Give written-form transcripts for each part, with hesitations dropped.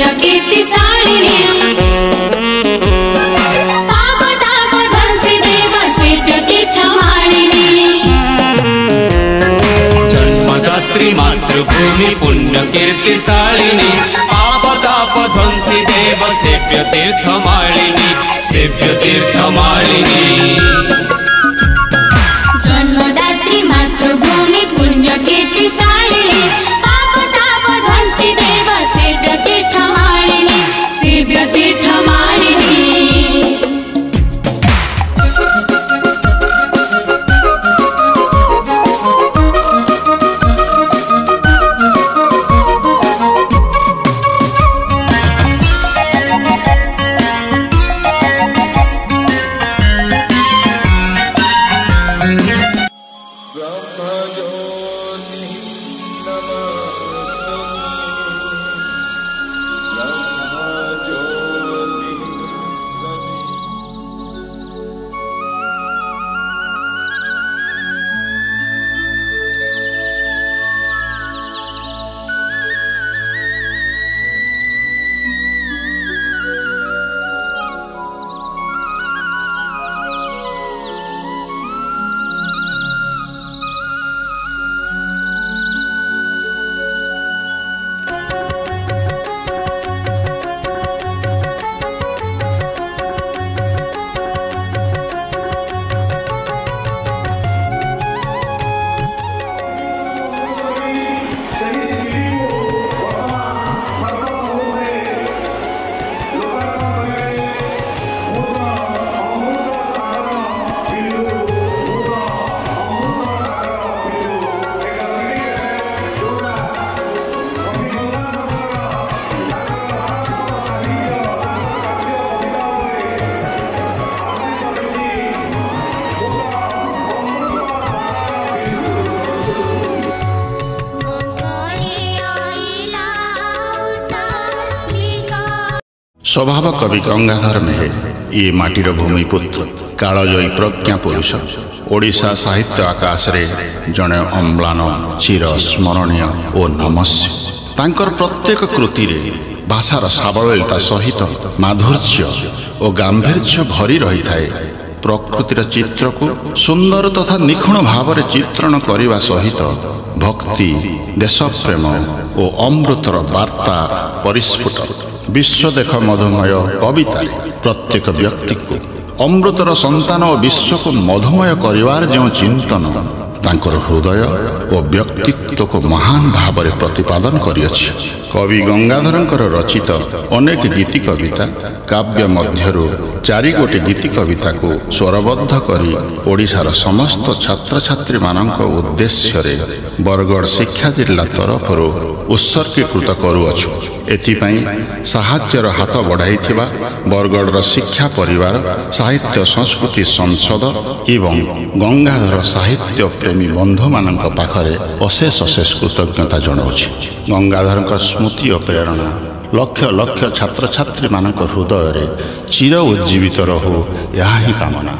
पुण्य कीर्तिशालिनी पाप ताप ध्वंसी देव सेव्य तीर्थमालिनी जन्मदात्री मातृभूमि पुण्य कीर्तिशालिनी पाप ताप ध्वंसी देव सेव्य तीर्थमालिनी सेव्य तीर्थमालिनी जन्मदात्री मातृभूमि पुण्य कीर्तिशालिनी पाप ताप ध्वंसी देव सेव्य तीर्थमालिनी सेव्य तीर्थमालिनी स्वभाव कवि गंगाधर मेहे ये माटीर भूमिपुत्र कालजयी प्रज्ञा पुरुष ओडिशा साहित्य आकाश रे जड़े अम्लान चिर स्मरणीय और नमस्य तांकर प्रत्येक कृति रे भाषार सावलीलता सहित माधुर्य और गांभीर्य भरी रही थाए प्रकृतिर चित्र को सुंदर तथा निखुण भाव चित्रण करने सहित भक्ति देशप्रेम और अमृतर वार्ता परिस्फुट विश्व देख मधुमय कविता प्रत्येक व्यक्ति को अमृतर संतान और विश्व को मधुमय करिवार जो चिंतन तांकर हृदय और व्यक्तित्व को महान भाव में प्रतिपादन करियछि। कवि गंगाधरंकर रचित अनेक गीति कविता काव्य मध्यरु 4 गोटी गीति कविता को स्वरबद्ध करी ओडिशार समस्त छात्र छात्री मानक उद्देश्य रे बरगढ़ शिक्षा जिला तरफ उत्सर्गीकृत करुअछु। एथिपाई साहाय्यर हाथ बढ़ाइथिबा बरगढ़ शिक्षा परिवार साहित्य संस्कृति संसद एवं गंगाधर साहित्य प्रेमी बंधु मानक पाखरे अशेष अशेष कृतज्ञता जनाउछि। गंगाधर स्मृति और प्रेरणा लक्ष लक्ष छात्र छात्री मानक हृदय रे चिर उज्जीवित रहू यह ही कामना।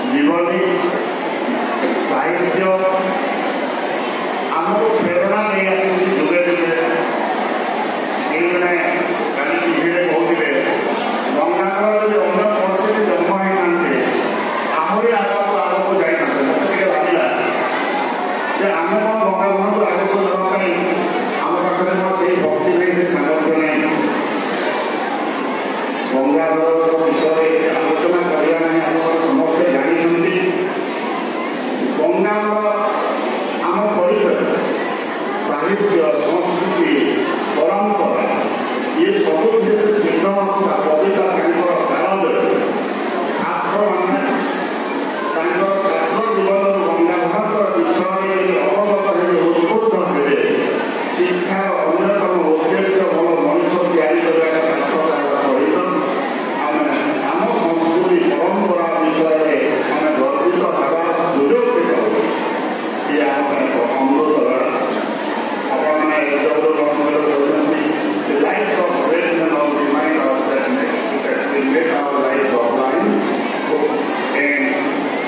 जीवनी साहित्य आमको प्रेरणा नहीं आसी जुगे जुगे कल टीवी कहते गंगाधर जो अन्य परिस्थिति जन्म होते आहरी आगक आगक जाना मत भाला आम कौन गंगाधर आगक जावाई आम पाखे से भक्ति नहीं सामर्थ्य नहीं गंगाधर विषय आलोचना करवा नहीं आप समस्ते जानी गंगाधर आम परिचय साहित्य संस्कृति परंपरा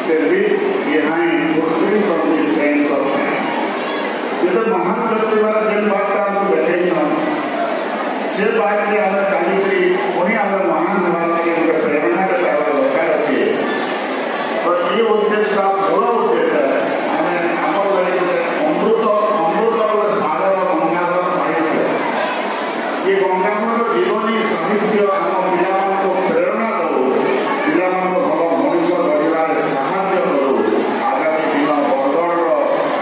can leave behind footprints of the saints of man. ये तो महान व्यक्ति वाला जिन बात का हमको देखेंगे से बात की आदत चालू की वही आदत महान हमारे लिए उनके प्रेरणा के साथ दरकार अच्छी है और ये उद्देश्य का बड़ा उद्देश्य है हमें हमारे लिए अमृत और सागर गंगाधर साहित्य ये गंगाधर जीवनी साहित्य हम पिला को प्रेरणा दो पिला को भल मनुष्य गढ़ार साहाय्य करू आगामी दिन बरगढ़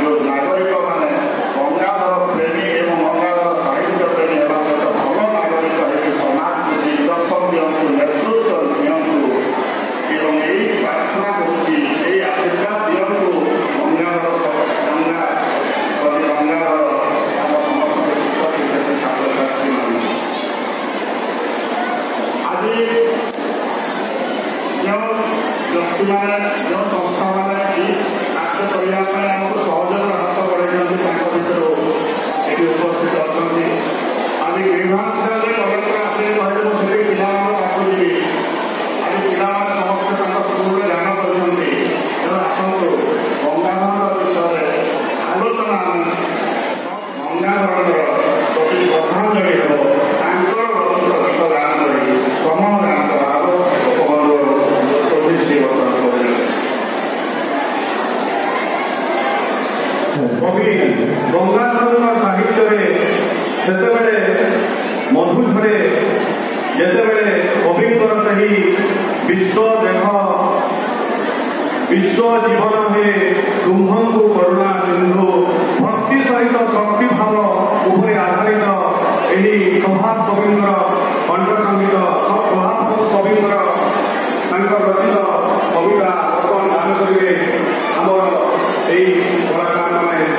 जो नागरिक मैंने गंगाधर प्रेमी एवं गंगाधर साहित्य प्रेमी होगा सहित भल नागरिक है समाज को दिग्दर्शन दिंतु नेतृत्व दिंतु एवं यही प्रार्थना करुच्ची यही आशीर्वाद दिंतु गंगाधर गंगा कवि गंगाधर आम समस्त शिक्षक शिक्षक छात्र छात्री मान आज जो व्यक्ति मैंने जो संस्था मैंने कार्य करने आमको सहयोग हाथ बढ़ाई भर ये उपस्थित अच्छा आज ग्रीभांश कलेक्टर आसे कहले मुझे पिला जी आज पिला समस्त स्कूल ध्यान कर आसतु गंगाधर विषय आलोचना गंगाधर प्रति श्रद्धांजलि हो गीत गान कर समय गान कवि गंगाधर साहित्य सेतेबेले मधु झरे जेतेबेले कविंकर सही विश्व देख विश्व जीवन हुए तुम्भंकु करुणा सिंधु भक्ति सहित शक्ति भाव उभय आधारित यही स्वभाव कविंकर कंठ संगीत स्वभाव कविंकर रचित कविता बर्तमान गान करेंगे आमर यही कलाकार मैंने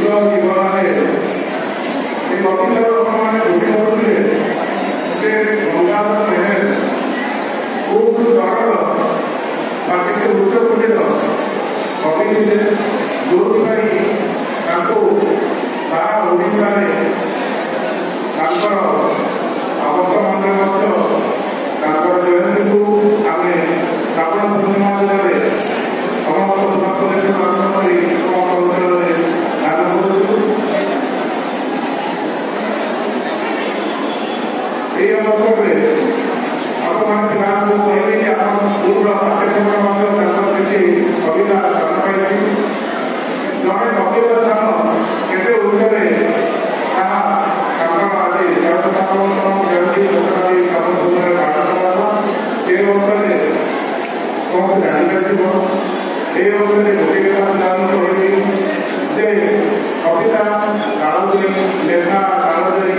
ଜୀବନରେ ସେ କବିତାର ଲୋକମାନେ ଭୂମି କରୁଥିଲେ ସେ ଗଙ୍ଗାଧର ମେହେର ଖୁବ୍ ସରଳ ବା କିଛି ଉଚ୍ଚକୋଟୀର କବି ଥିଲେ ଯୋଉଥିପାଇଁ ତାଙ୍କୁ ସାରା ଓଡ଼ିଶାରେ ତାଙ୍କର ଅବସରରେ ମଧ୍ୟ ତାଙ୍କର ଜୟନ୍ତୀକୁ ଆମେ ଶ୍ରାବଣ ପୂର୍ଣ୍ଣିମା ଦିନରେ ସମସ୍ତ ସୁନାପଦେଶ ଦର୍ଶନ କରି ସମସ୍ତ ଅଞ୍ଚଳରେ ଦାନ କରୁଛୁ। ଏହି ଅବସରରେ ଆପଣମାନେ ପିଲାମାନଙ୍କୁ କହିବି ଯେ ଆମ ସ୍କୁଲର ପାଠ୍ୟକ୍ରମରେ ମଧ୍ୟ ତାଙ୍କର କିଛି କବିତା ସ୍ଥାନ ପାଇଛି। ଜଣେ କବିର ସ୍ଥାନ କେତେ ଉଚ୍ଚରେ ତାହା ତାଙ୍କର ଆଜି ଜଗନ୍ନାଥଙ୍କର ଜୟନ୍ତୀ ଘୋଷଣାରେ ଆମ ସ୍କୁଲରେ ପାଠ କରାଗଲା। ସେ ଅବସରରେ ସମସ୍ତେ ଜାଣିପାରିଥିବ। এই অবসরে গোটিয়ে দান করি যে কবিতা কালজয়ী লেখা কালজয়ী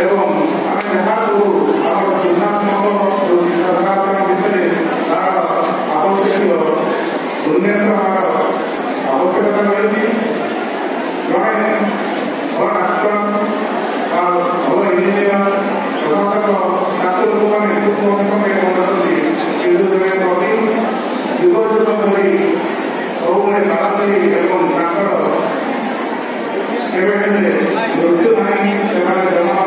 এবং আমি যাহা করু আমার সৃজনাত্মক চিন্তাধারা ভিতরে তার আবশ্যকীয় উন্নয়ন হওয়ার আবশ্যকতা রয়েছে। জনে ভাল ডাক্তার বা ভাল ইঞ্জিনিয়ার প্রশাসক ডাক্তার লোকମାନେ খুব কমে বলতে কিন্তু জনে কবি ଯୁଗ ଯୁଗ ଧରି ସବୁବେଳେ କାଳଜୟୀ ଏବଂ ତାଙ୍କର କେବେ ହେଲେ ମୃତ୍ୟୁ ନାହିଁ ସେମାନେ ଜନ୍ମ